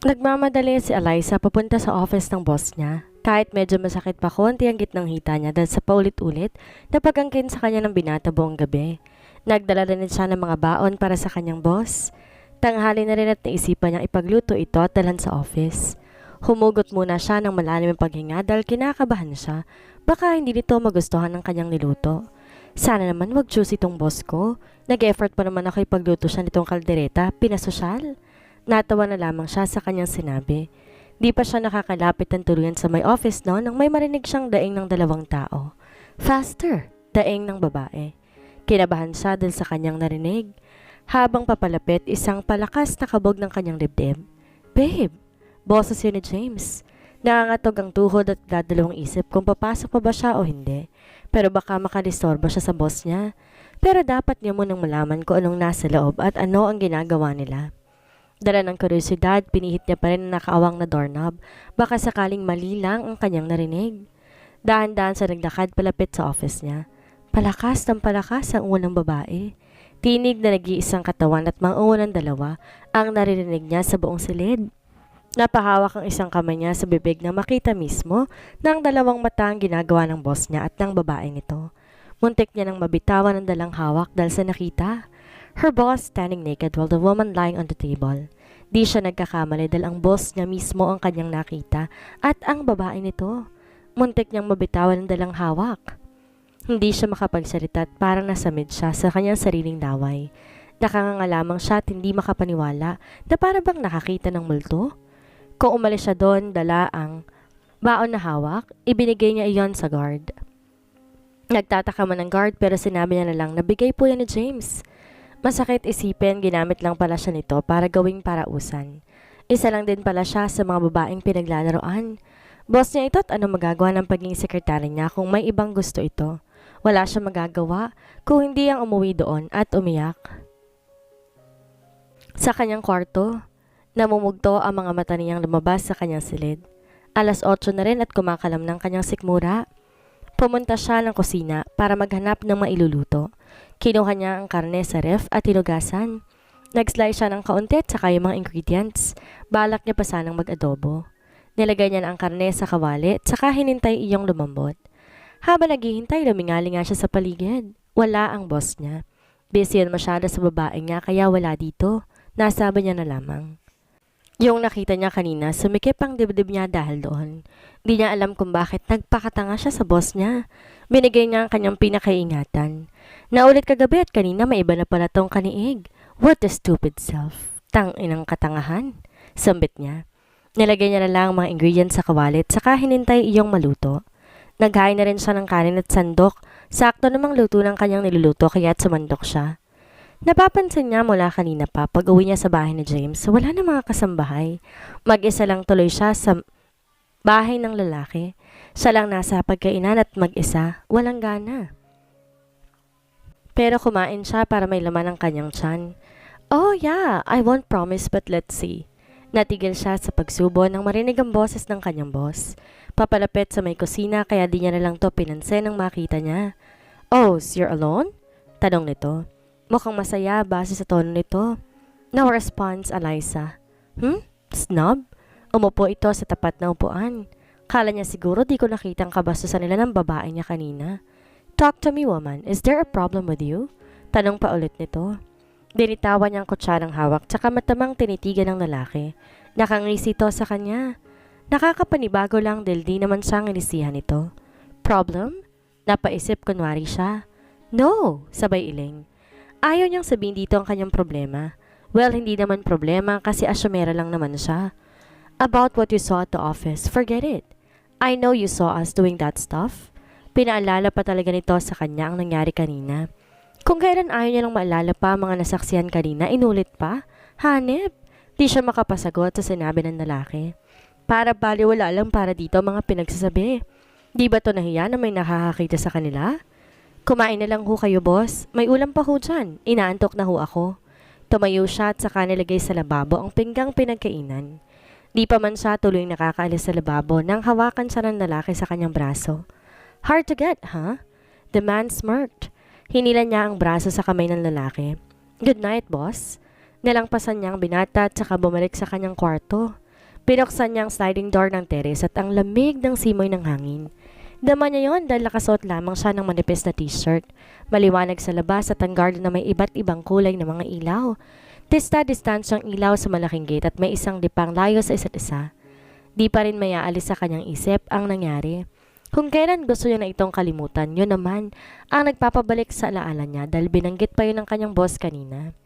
Nagmamadali si Eliza papunta sa office ng boss niya. Kahit medyo masakit pa konti ang gitnang hita niya dahil sa paulit-ulit na pagangkin sa kanya ng binata buong gabi. Nagdala rin siya ng mga baon para sa kanyang boss. Tanghali na rin at naisipan niyang ipagluto ito at dalhan sa office. Humugot muna siya ng malalim ang paghinga dahil kinakabahan siya. Baka hindi nito magustuhan ng kanyang niluto. Sana naman wag choose itong boss ko. Nag-effort pa naman ako ipagluto siya nitong kaldereta, pinasosyal. Natawa na lamang siya sa kanyang sinabi. Di pa siya nakakalapit ng tuluyan sa may office no nang may marinig siyang daing ng dalawang tao. Faster! Daing ng babae. Kinabahan siya dahil sa kanyang narinig. Habang papalapit, isang palakas na kabog ng kanyang dibdib. Babe! Boses yun ni James. Nangangatog ang tuhod at dadalawang isip kung papasok pa ba siya o hindi. Pero baka makalistorba siya sa boss niya. Pero dapat niya munang malaman kung anong nasa loob at ano ang ginagawa nila. Dala ng kuryosidad, pinihit niya pa rin ang nakaawang na doorknob. Baka sakaling mali lang ang kanyang narinig. Dahan-dahan sa naglakad palapit sa office niya. Palakas ng palakas ang unang babae. Tinig na nag-iisang katawan at mga unang dalawa ang naririnig niya sa buong silid. Napahawak ang isang kamay niya sa bibig na makita mismo ng dalawang mata ang ginagawa ng boss niya at ng babaeng ito. Muntik niya nang mabitawan ang dalang hawak dahil sa nakita. Her boss standing naked while the woman lying on the table. Di siya nagkakamali dahil ang boss niya mismo ang kanyang nakita at ang babae nito. Muntik niyang mabitawan ang dalang hawak. Hindi siya makapagsalita at parang nasamid siya sa kanyang sariling laway. Nakanganga lamang siya at hindi makapaniwala na para bang nakakita ng multo. Kung umalis siya doon, dala ang baon na hawak, ibinigay niya iyon sa guard. Nagtataka man ang guard pero sinabi niya na lang na bigay po yan ni James. Masakit isipin, ginamit lang pala siya nito para gawing parausan. Isa lang din pala siya sa mga babaeng pinaglalaroan. Boss niya ito at ano magagawa ng pagiging sekretary niya kung may ibang gusto ito. Wala siya magagawa kung hindi ang umuwi doon at umiyak. Sa kanyang kwarto, namumugto ang mga mata niyang lumabas sa kanyang silid. 8:00 na rin at kumakalam ng kanyang sikmura. Pumunta siya ng kusina para maghanap ng mailuluto. Kinuha niya ang karne sa ref at hinugasan. Nag-slice siya ng kaunti at saka yung mga ingredients. Balak niya pa sanang mag-adobo. Nilagay niya na ang karne sa kawali at saka hinintay iyong lumambot. Habang naghihintay, lumingali nga siya sa paligid. Wala ang boss niya. Busy yan masyado sa babae niya kaya wala dito. Nasabi niya na lamang. Yung nakita niya kanina, sumikip ang dibdib niya dahil doon. Di niya alam kung bakit nagpakatanga siya sa boss niya. Binigay niya ang kanyang pinakaingatan. Naulit kagabi at kanina may iba na pala tong kaniig. What a stupid self. Inang katangahan. Sambit niya. Nilagay niya na lang ang mga ingredients sa kawalit saka hinintay iyong maluto. Naghain na rin siya ng kanin at sandok. Sakto namang luto ng kanyang niluluto kaya't sumandok siya. Napapansin niya mula kanina pa pag-uwi niya sa bahay ni James, wala na mga kasambahay. Mag-isa lang tuloy siya sa bahay ng lalaki. Siya lang nasa pagkainan at mag-isa, walang gana. Pero kumain siya para may laman ang kanyang tiyan. Oh yeah, I won't promise but let's see. Natigil siya sa pagsubo nang marinig ang boses ng kanyang boss. Papalapit sa may kusina kaya di niya na lang to pinansin nang makita niya. Oh, so you're alone? Tanong nito. Mukhang masaya base sa tono nito. No response, Eliza. Snob? Umupo ito sa tapat na upuan. Kala niya siguro di ko nakita ang kabastusan nila ng babae niya kanina. Talk to me, woman. Is there a problem with you? Tanong pa ulit nito. Binitawan niya ang kutsarang hawak tsaka matamang tinitigan ng lalaki. Nakangisi ito sa kanya. Nakakapanibago lang dahil di naman siyang inisihan ito. Problem? Napaisip kunwari siya. No, sabay iling. Ayaw niyang sabihin dito ang kanyang problema. Well, hindi naman problema kasi asyomera lang naman siya. About what you saw at the office, forget it. I know you saw us doing that stuff. Pinaalala pa talaga nito sa kanya ang nangyari kanina. Kung kailan ayaw niya lang maalala pa ang mga nasaksihan kanina, inulit pa. Hanep, di siya makapasagot sa sinabi ng lalaki. Para baliwala lang para dito ang mga pinagsasabi. Di ba to nahiya na may nakakakita sa kanila? Kumain na lang ho kayo, boss. May ulam pa ho dyan. Inaantok na ho ako. Tumayo siya at saka nilagay sa lababo ang pinggang pinagkainan. Di pa man siya tuloy nakakaalis sa lababo nang hawakan siya ng lalaki sa kanyang braso. Hard to get, huh? The man smirked. Hinila niya ang braso sa kamay ng lalaki. Good night, boss. Nalangpasan niya ang binata at saka bumalik sa kanyang kwarto. Binuksan niya ang sliding door ng terrace at ang lamig ng simoy ng hangin. Dama niya yon dahil nakasuot lamang siya ng manipis na t-shirt. Maliwanag sa labas at ang garden na may iba't ibang kulay ng mga ilaw. Distansyang ilaw sa malaking gate at may isang dipang layo sa isa't isa. Di pa rin mayaalis sa kanyang isip ang nangyari. Kung kailan gusto niya na itong kalimutan, yun naman ang nagpapabalik sa alaala niya dahil binanggit pa yun ng kanyang boss kanina.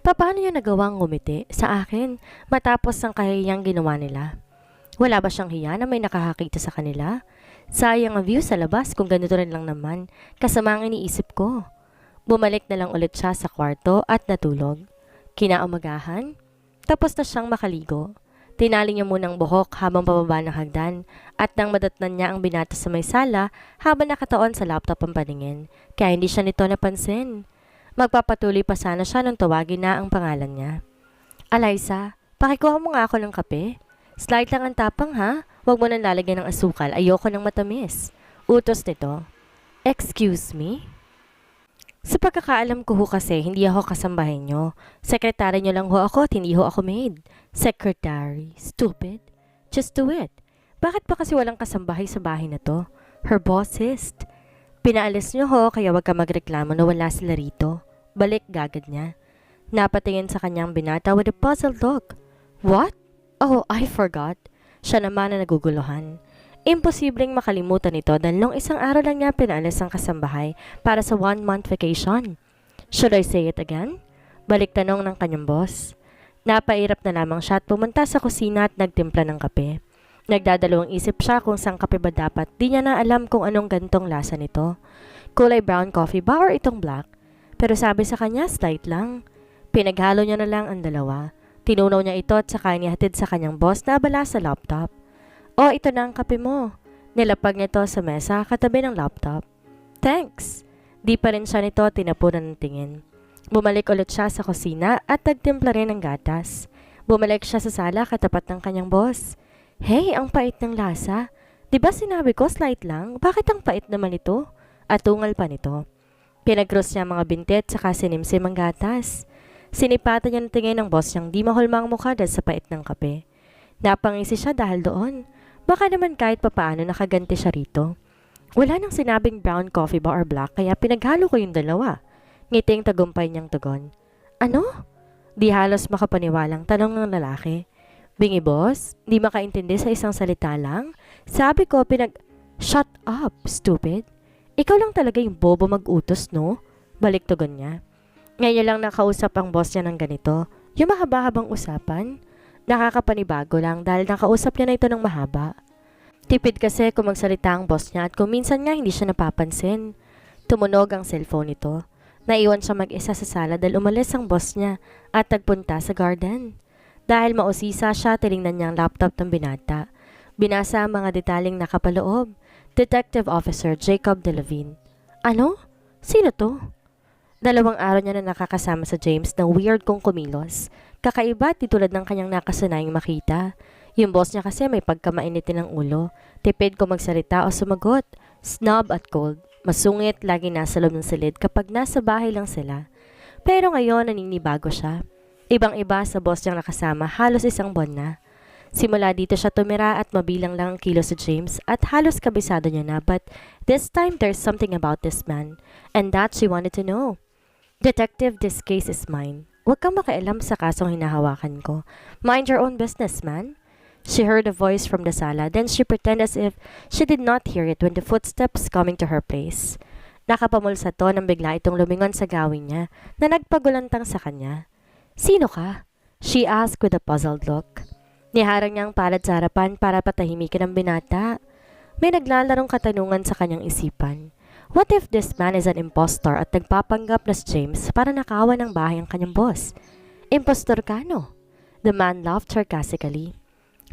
Paano niya nagawang ngumiti sa akin matapos ang kahiyang ginawa nila? Wala ba siyang hiya na may nakakakita sa kanila? Sayang ang view sa labas kung ganito rin lang naman, kasama ang iniisip ko. Bumalik na lang ulit siya sa kwarto at natulog. Kinaumagahan, tapos na siyang makaligo. Tinali niya munang buhok habang pababa ng hagdan at nang madatnan niya ang binata sa may sala habang nakataon sa laptop ang paningin, kaya hindi siya nito napansin. Magpapatuloy pa sana siya nung tawagin na ang pangalan niya. Eliza, pakikuha mo nga ako ng kape. Slight lang ang tapang ha, huwag mo nang lalagyan ng asukal, ayoko ng matamis. Utos nito. Excuse me? Sa pagkakaalam ko ho kasi, hindi ako kasambahin nyo. Sekretary nyo lang ho ako at hindi ho ako maid. Secretary. Stupid. Just do it. Bakit pa kasi walang kasambahay sa bahay na to? Her bossist. Pinaalis nyo ho, kaya wag ka magreklamo na wala sila rito. Balik gagad niya. Napatingin sa kanyang binata with a puzzled look. What? Oh, I forgot. Siya naman na naguguluhan. Imposibleng makalimutan ito dahil nung isang araw lang niya pinaalis ang kasambahay para sa 1-month vacation. Should I say it again? Balik tanong ng kanyang boss. Napairap na lamang siya at pumunta sa kusina at nagtimpla ng kape. Nagdadalawang isip siya kung saan kape ba dapat, di niya na alam kung anong gantong lasa nito. Kulay brown coffee ba or itong black? Pero sabi sa kanya, slight lang. Pinaghalo niya na lang ang dalawa. Tinunaw niya ito at saka inihatid sa kanyang boss na abala sa laptop. Oh, ito na ang kape mo. Nilapag niya ito sa mesa katabi ng laptop. Thanks. Di pa rin siya nito tinapunan ng tingin. Bumalik ulit siya sa kusina at nagtimpla rin ng gatas. Bumalik siya sa sala katapat ng kanyang boss. Hey, ang pait ng lasa. Di ba sinabi ko slight lang? Bakit ang pait naman ito? At tungal pa nito. Pinag-cross niya mga binti at saka sinimsim ang gatas. Sinipatan niya ng tingin ng boss niyang di mahulmang mukha dahil sa pait ng kape. Napangisi siya dahil doon. Baka naman kahit papaano nakaganti siya rito. Wala nang sinabing brown coffee ba or black kaya pinaghalo ko yung dalawa. Ngiting tagumpay niyang tugon. Ano? Di halos makapaniwalang tanong ng lalaki. Bingi boss, di makaintindi sa isang salita lang? Sabi ko Shut up, stupid. Ikaw lang talaga yung bobo mag-utos, no? Balik tugon niya. Ngayon lang nakausap ang boss niya ng ganito. Yung mahaba-habang usapan. Nakakapanibago lang dahil nakausap niya na ito ng mahaba. Tipid kasi kung magsalita ang boss niya at kung minsan nga hindi siya napapansin. Tumunog ang cellphone nito. Naiwan siya mag-isa sa sala dahil umalis ang boss niya at nagpunta sa garden. Dahil mausisa siya, tinignan niya ang laptop ng binata. Binasa ang mga detaling nakapaloob. Detective Officer Jacob Delavine. Ano? Sino to? 2 araw niya na nakakasama sa James na weird kong kumilos. Kakaiba di tulad ng kanyang nakasanayang makita. Yung boss niya kasi may pagkamainitin ng ulo. Tipid kung magsalita o sumagot. Snob at cold. Masungit, lagi nasa loob ng silid kapag nasa bahay lang sila. Pero ngayon naninibago siya. Ibang-iba sa boss niyang nakasama halos 1 buwan na. Simula dito siya tumira at mabilang lang ang kilo sa James at halos kabisado niya na but this time there's something about this man and that she wanted to know. Detective, this case is mine. Huwag kang makialam sa kasong hinahawakan ko. Mind your own business, man. She heard a voice from the sala, then she pretended as if she did not hear it when the footsteps coming to her place. Nakapamulsa to nang bigla itong lumingon sa gawin niya na nagpagulantang sa kanya. Sino ka? She asked with a puzzled look. Niharang niya ang palad sa harapan para patahimikin ang binata. May naglalarong katanungan sa kanyang isipan. What if this man is an impostor at nagpapanggap na si James para nakawan ng bahay ang kanyang boss? Impostor ka, no? The man laughed sarcastically.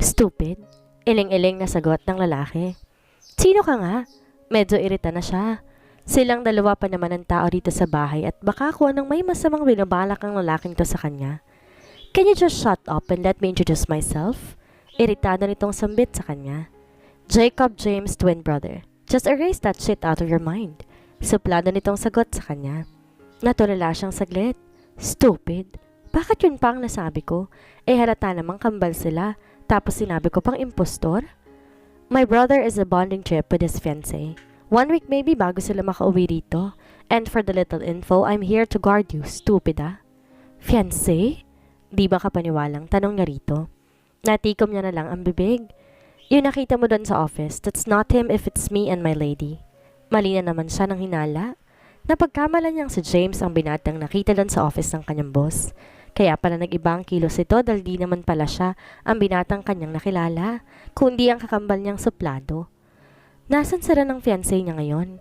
Stupid. Iling-iling na sagot ng lalaki. Sino ka nga? Medyo irita na siya. Silang dalawa pa naman ang tao dito sa bahay at baka kung anong may masamang binabalak ang lalaking to sa kanya. Can you just shut up and let me introduce myself? Iritado nitong sambit sa kanya. Jacob James, twin brother. Just erase that shit out of your mind. Suplado nitong sagot sa kanya. Natulala siyang saglit. Stupid. Bakit yun pa ang nasabi ko? Halata namang kambal sila. Tapos sinabi ko pang impostor? My brother is a bonding trip with his fiancé. 1 week maybe bago sila makauwi rito. And for the little info, I'm here to guard you, stupid ah. Fiancé? Di ba kapaniwalang tanong niya rito? Natikom niya na lang ang bibig. Yung nakita mo doon sa office, that's not him if it's me and my lady. Mali na naman siya ng hinala. Napagkamalan niyang si James ang binatang nakita doon sa office ng kanyang boss. Kaya pala nag-iba ang kilos ito dahil di naman pala siya ang binatang kanyang nakilala, kundi ang kakambal niyang suplado. Nasaan sila ng fiancé niya ngayon?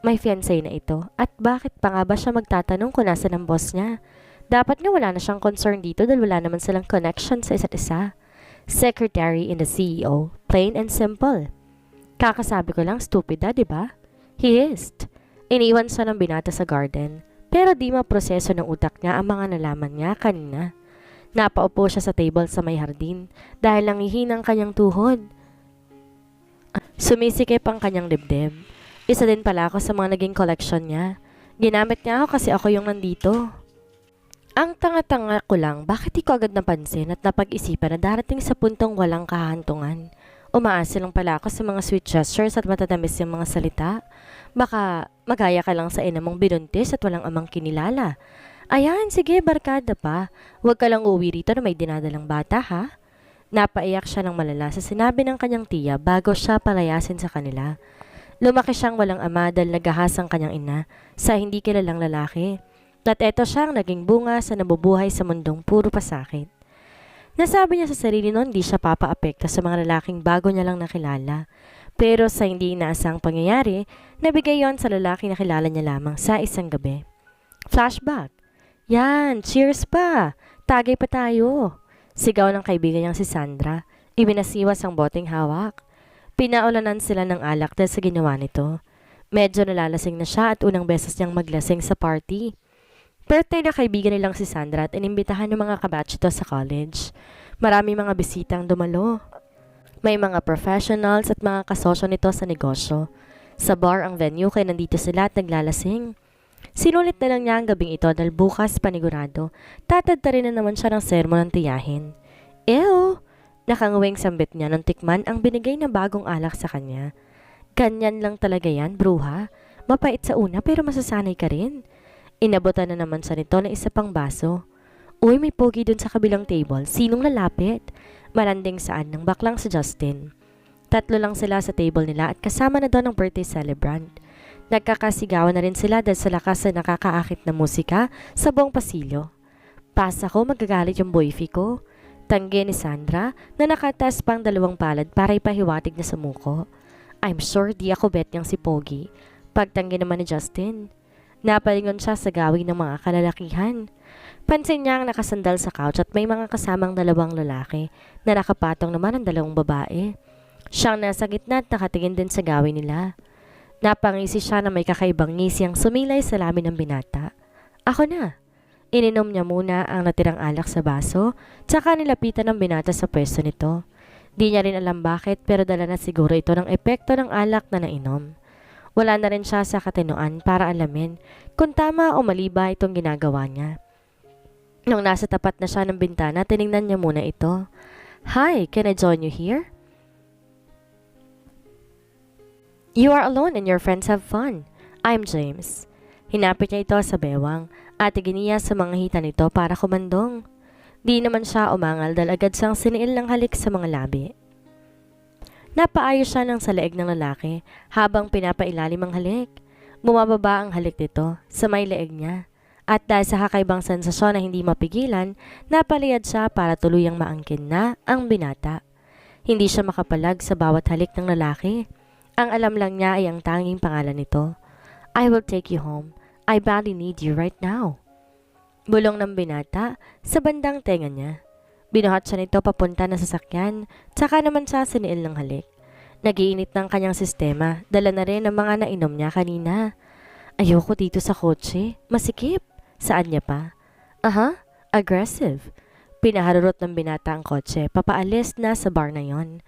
May fiancé na ito at bakit pa nga ba siya magtatanong kung nasaan ang boss niya? Dapat nga wala na siyang concern dito dahil wala naman silang connection sa isa't isa. Secretary in the CEO, plain and simple. Kakasabi ko lang stupid di ba? He is. Iniwan siya ng binata sa garden. Pero di maproseso ng utak niya ang mga nalaman niya kanina. Napaupo siya sa table sa may hardin dahil nangihinang kanyang tuhod. Sumisikip ang kanyang dibdib. Isa din pala ako sa mga naging collection niya. Ginamit niya ako kasi ako yung nandito. Ang tanga-tanga ko lang, bakit di ko agad napansin at napag-isipan na darating sa puntong walang kahantungan? Umaasa lang pala ako sa mga sweet gestures at matatamis yung mga salita. Baka magaya ka lang sa ina mong binuntis at walang amang kinilala. Ayan, sige, barkada pa. Huwag ka lang uwi rito na may dinadalang bata, ha? Napaiyak siya ng malala sa sinabi ng kanyang tiya bago siya palayasin sa kanila. Lumaki siyang walang ama dahil nagahas ang kanyang ina sa hindi kilalang lalaki. At eto siyang naging bunga sa nabubuhay sa mundong puro pasakit. Nasabi niya sa sarili noon di siya papaapekto sa mga lalaking bago niya lang nakilala. Pero sa hindi inaasang pangyayari, nabigay yon sa lalaki na kilala niya lamang sa isang gabi. Flashback. Yan, cheers pa. Tagay pa tayo. Sigaw ng kaibigan niyang si Sandra. Ibinasiwas ang boteng hawak. Pinaulanan sila ng alak dahil sa ginawa nito. Medyo nalalasing na siya at unang beses niyang maglasing sa party. Birthday na kaibigan nilang si Sandra at inimbitahan ng mga kabatch ito sa college. Marami mga bisitang dumalo. May mga professionals at mga kasosyo nito sa negosyo. Sa bar ang venue kaya nandito sila at naglalasing. Sinulit na lang niya ang gabing ito dahil bukas panigurado. Tatadta rin na naman siya ng sermon ng tiyahin. Ew! Nakangawing sambit niya nung tikman ang binigay na bagong alak sa kanya. Ganyan lang talaga yan, bruha. Mapait sa una pero masasanay ka rin. Inabutan na naman siya nito ng isa pang baso. Uy, may pogi dun sa kabilang table. Sinong lalapit? Malanding saan ng baklang si Justin. 3 lang sila sa table nila at kasama na doon ang birthday celebrant. Nagkakasigawan na rin sila dahil sa lakas na nakakaakit na musika sa buong pasilyo. Pas ako, magagalit yung boyfie ko. Tanggi ni Sandra na nakatas pang 2 palad para ipahiwatig na sa muko. I'm sure di ako bet niyang si Pogi. Pagtanggi naman ni Justin. Napalingon siya sa gawing ng mga kalalakihan. Pansin niya ang nakasandal sa couch at may mga kasamang 2 lalaki na nakapatong naman ang 2 babae. Siyang nasa gitna at nakatingin din sa gawin nila. Napangisi siya na may kakaibang ngisi ang sumilay sa lamin ng binata. Ako na. Ininom niya muna ang natirang alak sa baso, tsaka nilapitan ng binata sa pwesto nito. Di niya rin alam bakit pero dala na siguro ito ng epekto ng alak na nainom. Wala na rin siya sa katinoan para alamin kung tama o mali ba itong ginagawa niya. Nung nasa tapat na siya ng bintana, tiningnan niya muna ito. Hi, can I join you here? You are alone and your friends have fun. I'm James. Hinapit niya ito sa bewang at iginiya sa mga hita nito para kumandong. Di naman siya umangal dahil agad siyang siniil ng halik sa mga labi. Napaayos siya ng salaig ng lalaki habang pinapailalim ang halik. Bumababa ang halik nito sa may leeg niya. At dahil sa kakaibang sensasyon na hindi mapigilan, napaliyad siya para tuluyang maangkin na ang binata. Hindi siya makapalag sa bawat halik ng lalaki. Ang alam lang niya ay ang tanging pangalan nito. I will take you home. I badly need you right now. Bulong ng binata sa bandang tenga niya. Binuhat siya nito papunta na sasakyan, tsaka naman siya siniil ng halik. Nagiinit ng kanyang sistema, dala na rin ang mga nainom niya kanina. Ayoko dito sa kotse, masikip. Saan niya pa? Aha, aggressive. Pinaharurot ng binata ang kotse, papaalis na sa bar na yon.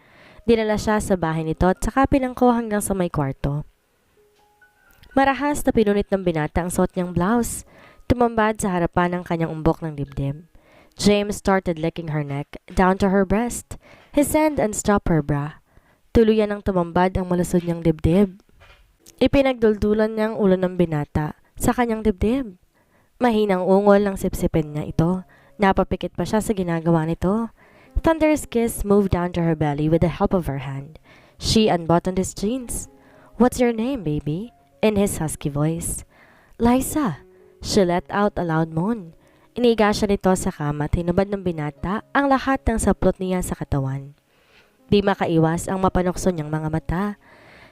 Dinala siya sa bahay nito at saka pinangko hanggang sa may kwarto. Marahas na pinunit ng binata ang suot niyang blouse, tumambad sa harapan ng kanyang umbok ng dibdib. James started licking her neck down to her breast. His hand unstrapped her bra. Tuluyan ang tumambad ang malusod niyang dibdib. Ipinagduldulan niya ang ulo ng binata sa kanyang dibdib. Mahinang ungol ng sipsipin niya ito. Napapikit pa siya sa ginagawa nito. Thunder's kiss moved down to her belly with the help of her hand. She unbuttoned his jeans. "What's your name, baby?" in his husky voice. "Liza." She let out a loud moan. Iniga siya nito sa kama at hinubad ng binata ang lahat ng saplot niya sa katawan. Di makaiwas ang mapanokso niyang mga mata.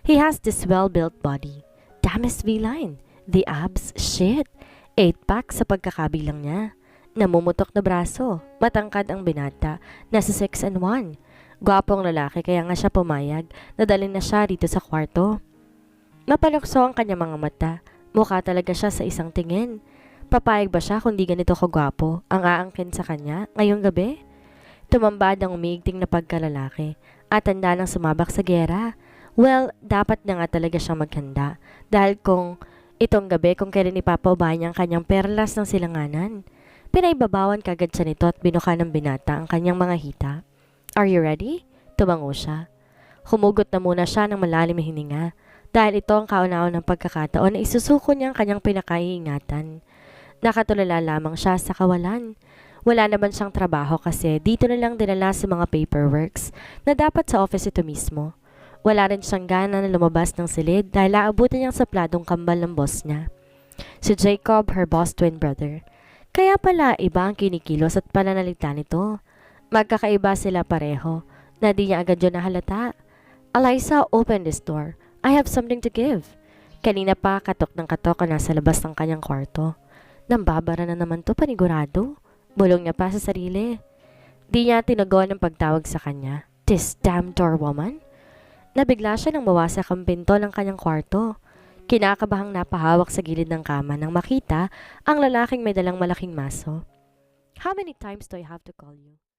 He has this well-built body. Damn his V-line. The abs, shit. 8-pack sa pagkakabilang niya. Namumutok na braso. Matangkad ang binata. Nasa 6'1". Gwapong lalaki kaya nga siya pumayag na dalhin na siya dito sa kwarto. Mapanokso ang kanyang mga mata. Mukha talaga siya sa isang tingin. Papayag ba siya kung di ganito kagwapo ang aangkin sa kanya ngayong gabi? Tumambad ang umiigting na pagkalalaki at handa nang sumabak sa gera. Well, dapat na nga talaga siyang maghanda dahil kung itong gabi kung kailan ipapaubahan niya ang kanyang perlas ng silanganan. Pinaibabawan kagad siya nito at binuka ng binata ang kanyang mga hita. "Are you ready?" Tumango siya. Humugot na muna siya ng malalim na hininga dahil ito ang kauna-unang ng pagkakataon na isusuko niya ang kanyang pinakaiingatan. Nakatulala lamang siya sa kawalan. Wala naman siyang trabaho kasi dito na lang dinala sa mga paperworks na dapat sa office ito mismo. Wala rin siyang gana na lumabas ng silid dahil aabutin niyang sapladong kambal ng boss niya. Si Jacob, her boss twin brother. Kaya pala iba ang kinikilos at pananalita nito. Magkakaiba sila pareho na di niya agad yun nahalata. "Eliza, open this door. I have something to give." Kanina pa katok ng katok na nasa labas ng kanyang kwarto. Nambabara na naman to panigurado. Bulong niya pa sa sarili. Di niya tinagon ang pagtawag sa kanya. "This damn door woman?" Nabigla siya nang mawasak ang pinto ng kanyang kwarto. Kinakabahang napahawak sa gilid ng kama nang makita ang lalaking may dalang malaking maso. "How many times do I have to call you?"